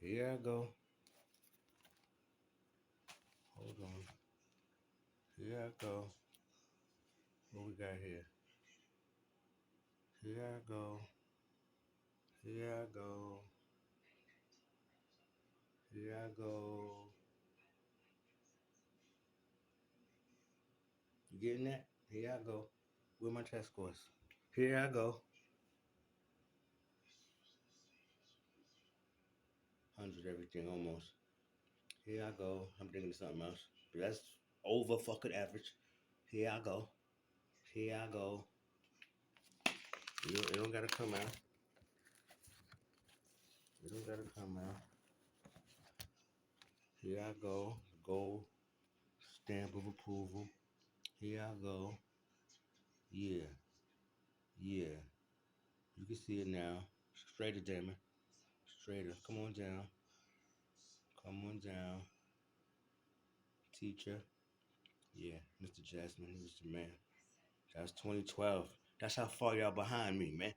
Here I go. Hold on. Here I go. What we got here? Here I go. Here I go. Here I go. You getting that? Here I go. Where my test scores? Here I go. 100 everything almost. Here I go. I'm thinking of something else. But that's over fucking average. Here I go. Here I go. It don't gotta come out. It don't gotta come out. Here I go. Gold stamp of approval. Here I go. Yeah. Yeah. You can see it now. Straighter, Damon. Straighter. Come on down. Come on down. Teacher. Yeah. Mr. Jasmine. He was the man. That was 2012. That's how far y'all behind me, man.